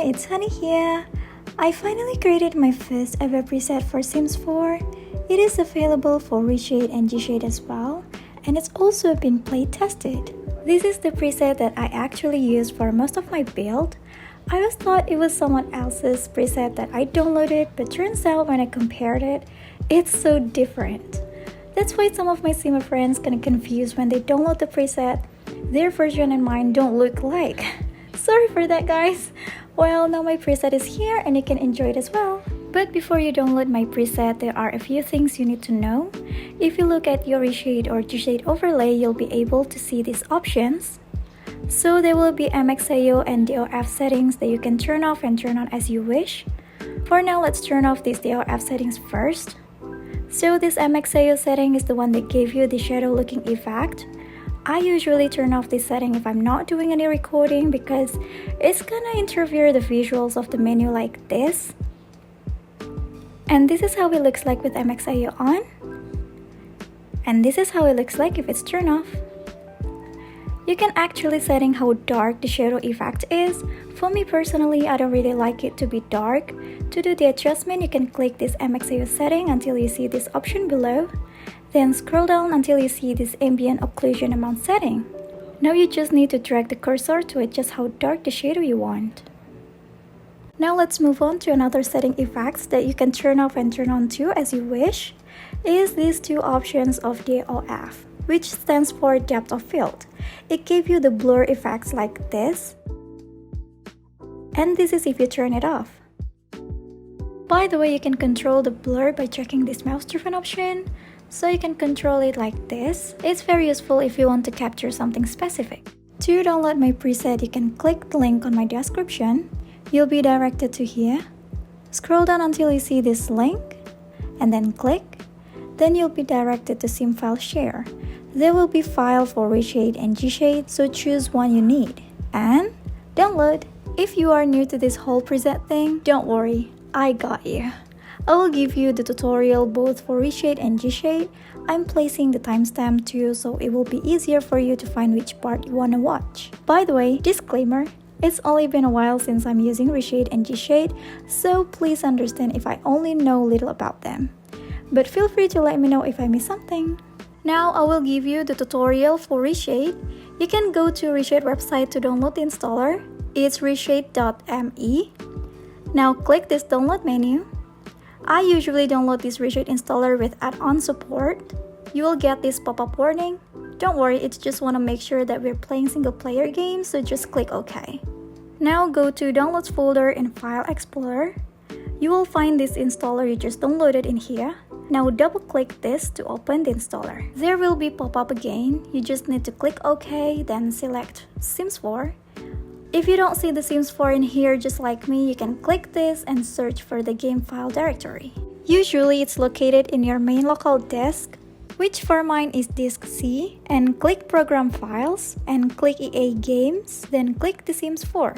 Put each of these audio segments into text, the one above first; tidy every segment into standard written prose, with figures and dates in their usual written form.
it's Honey here. I finally created my first ever preset for Sims 4. It is available for ReShade and GShade as well, and it's also been play tested. This is the preset that I actually use for most of my build. I always thought it was someone else's preset that I downloaded, but turns out when I compared it, it's so different. That's why some of my Simmer friends get confused when they download the preset. Their version and mine don't look alike. Sorry for that, guys. Well, now my preset is here and you can enjoy it as well. But before you download my preset, there are a few things you need to know. If you look at your ReShade or GShade overlay, you'll be able to see these options. So there will be MXAO and DOF settings that you can turn off and turn on as you wish. For now, let's turn off these DOF settings first. So this MXAO setting is the one that gave you the shadow looking effect. I usually turn off this setting if I'm not doing any recording because it's gonna interfere the visuals of the menu like this. And this is how it looks like with MXAO on. And this is how it looks like if it's turned off. You can actually setting how dark the shadow effect is. For me personally, I don't really like it to be dark. To do the adjustment, you can click this MXAO setting until you see this option below. Then scroll down until you see this ambient occlusion amount setting. Now you just need to drag the cursor to adjust how dark the shadow you want. Now let's move on to another setting effects that you can turn off and turn on too as you wish. Is these two options of DOF, which stands for depth of field. It gives you the blur effects like this. And this is if you turn it off. By the way, you can control the blur by checking this mouse driven option. So you can control it like this. It's very useful if you want to capture something specific. To download my preset, you can click the link on my description. You'll be directed to here. Scroll down until you see this link and then click. Then you'll be directed to Sim File Share. There will be file for ReShade and GShade, so choose one you need and download. If you are new to this whole preset thing, don't worry, I got you. I will give you the tutorial both for ReShade and GShade. I'm placing the timestamp too, so it will be easier for you to find which part you want to watch. By the way, disclaimer, it's only been a while since I'm using ReShade and GShade, so please understand if I only know little about them. But feel free to let me know if I miss something. Now I will give you the tutorial for ReShade. You can go to ReShade website to download the installer. It's reshade.me. Now click this download menu. I usually download this ReShade installer with add-on support. You will get this pop-up warning. Don't worry, it's just want to make sure that we're playing single-player games, so just click OK. Now go to Downloads folder in File Explorer. You will find this installer you just downloaded in here. Now double-click this to open the installer. There will be pop-up again. You just need to click OK, then select Sims 4. If you don't see the Sims 4 in here just like me, you can click this and search for the game file directory. Usually it's located in your main local disk, which for mine is disk C, and click Program Files and click EA Games, then click the Sims 4.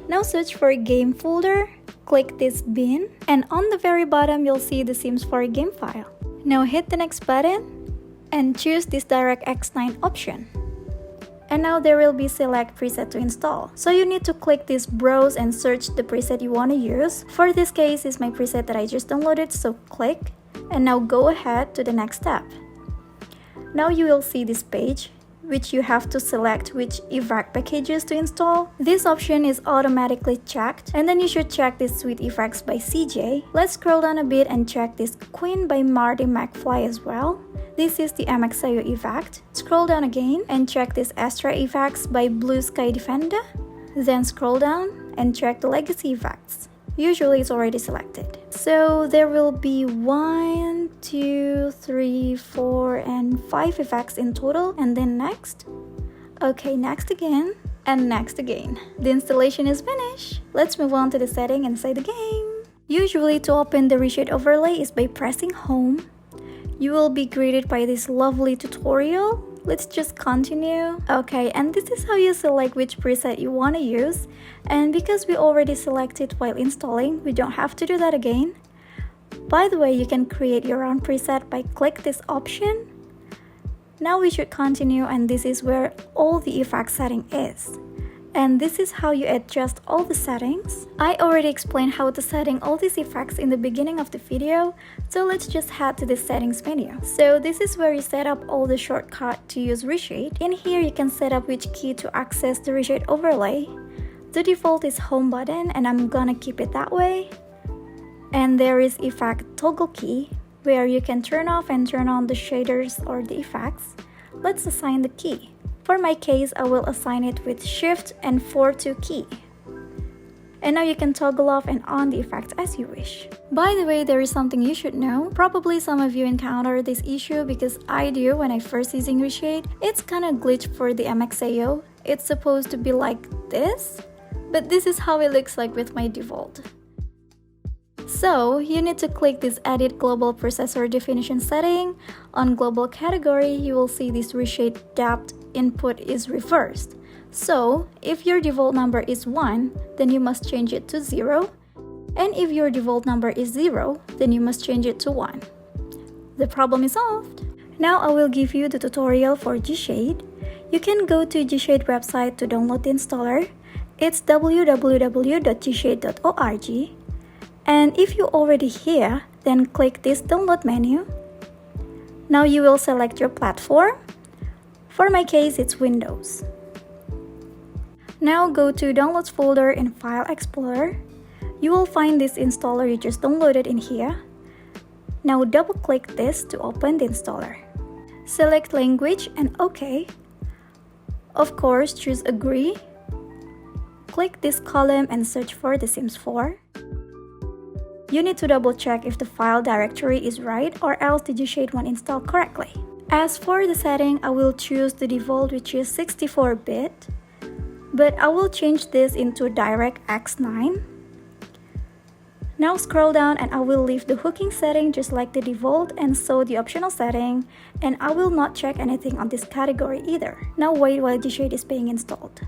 Now search for Game folder, click this bin, and on the very bottom you'll see the Sims 4 game file. Now hit the next button and choose this DirectX 9 option. And now there will be select preset to install. So you need to click this browse and search the preset you want to use. For this case, is my preset that I just downloaded, so click. And now go ahead to the next step. Now you will see this page, which you have to select which effect packages to install. This option is automatically checked, and then you should check this Sweet Effects by CJ. Let's scroll down a bit and check this Queen by Marty McFly as well. This is the MXAO effect. Scroll down again and check this Astra Effects by Blue Sky Defender. Then scroll down and check the Legacy Effects. Usually it's already selected. So there will be 1, 2, 3, 4, and 5 effects in total, and then next. Okay, next again, and next again. The installation is finished. Let's move on to the setting inside the game. Usually to open the ReShade overlay is by pressing home. You will be greeted by this lovely tutorial. Let's just continue. Okay, and this is how you select which preset you want to use. And because we already selected while installing, we don't have to do that again. By the way, you can create your own preset by click this option. Now we should continue, and this is where all the effect setting is. And this is how you adjust all the settings. I already explained how to setting all these effects in the beginning of the video, so let's just head to the settings menu. So this is where you set up all the shortcut to use ReShade. In here you can set up which key to access the ReShade overlay. The default is home button and I'm gonna keep it that way. And there is effect toggle key where you can turn off and turn on the shaders or the effects. Let's assign the key. For my case, I will assign it with Shift and 4-2 key. And now you can toggle off and on the effects as you wish. By the way, there is something you should know. Probably some of you encounter this issue because I do when I first using ReShade. It's kinda glitched for the MXAO. It's supposed to be like this, but this is how it looks like with my default. So you need to click this Edit Global Processor Definition setting. On Global Category, you will see this ReShade depth input is reversed. So if your default number is 1, then you must change it to 0. And if your default number is 0, then you must change it to 1. The problem is solved. Now I will give you the tutorial for GShade. You can go to GShade website to download the installer. It's www.gshade.org. And if you're already here, then click this download menu. Now you will select your platform. For my case, it's Windows. Now go to Downloads folder in File Explorer. You will find this installer you just downloaded in here. Now double click this to open the installer. Select language and OK. Of course, choose Agree. Click this column and search for The Sims 4. You need to double check if the file directory is right or else the GShade won't install correctly. As for the setting, I will choose the default which is 64-bit, but I will change this into DirectX 9. Now scroll down and I will leave the hooking setting just like the default and so the optional setting, and I will not check anything on this category either. Now wait while GShade is being installed.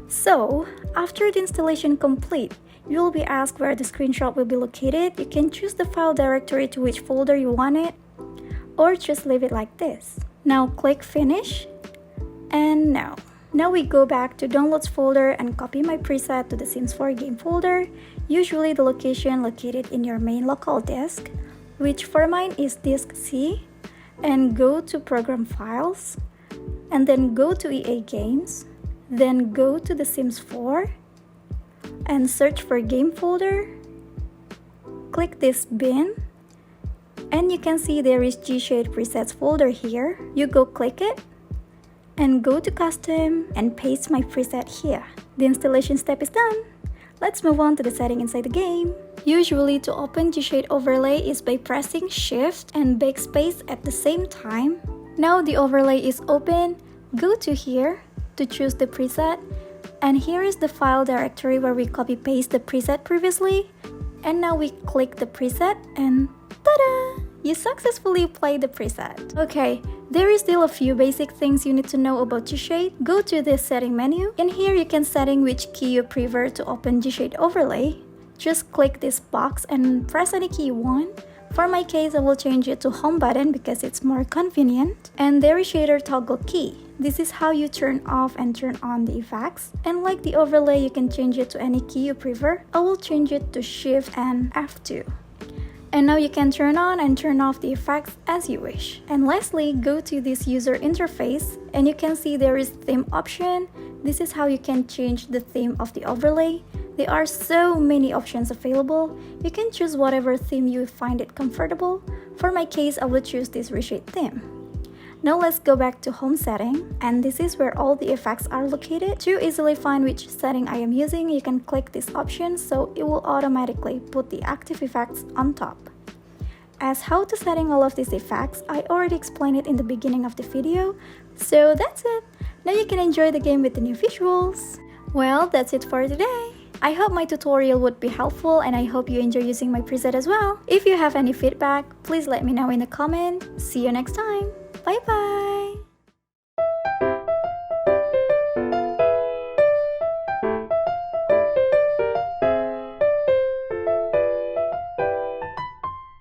So, after the installation complete, you will be asked where the screenshot will be located. You can choose the file directory to which folder you want it, or just leave it like this. Now click Finish, and now we go back to Downloads folder and copy my preset to the Sims 4 game folder, usually the location located in your main local disk, which for mine is disk C, and go to Program Files, and then go to EA Games, then go to the Sims 4, and search for game folder. Click this bin, and you can see there is GShade presets folder here. You go click it, and go to custom and paste my preset here. The installation step is done. Let's move on to the setting inside the game. Usually to open GShade overlay is by pressing Shift and Backspace at the same time. Now the overlay is open, go to here to choose the preset, and here is the file directory where we copy paste the preset previously. And now we click the preset and ta-da! You successfully applied the preset. Okay, there is still a few basic things you need to know about GShade. Go to the setting menu. In here you can setting which key you prefer to open GShade overlay. Just click this box and press any key you want. For my case, I will change it to home button because it's more convenient. And there is shader toggle key. This is how you turn off and turn on the effects. And like the overlay, you can change it to any key you prefer. I will change it to Shift and F2. And now you can turn on and turn off the effects as you wish. And lastly, go to this user interface and you can see there is theme option. This is how you can change the theme of the overlay. There are so many options available. You can choose whatever theme you find it comfortable. For my case, I will choose this ReShade theme. Now let's go back to home setting, and this is where all the effects are located. To easily find which setting I am using, you can click this option so it will automatically put the active effects on top. As how to setting all of these effects, I already explained it in the beginning of the video, so that's it. Now you can enjoy the game with the new visuals. Well, that's it for today. I hope my tutorial would be helpful and I hope you enjoy using my preset as well. If you have any feedback, please let me know in the comment. See you next time. Bye bye!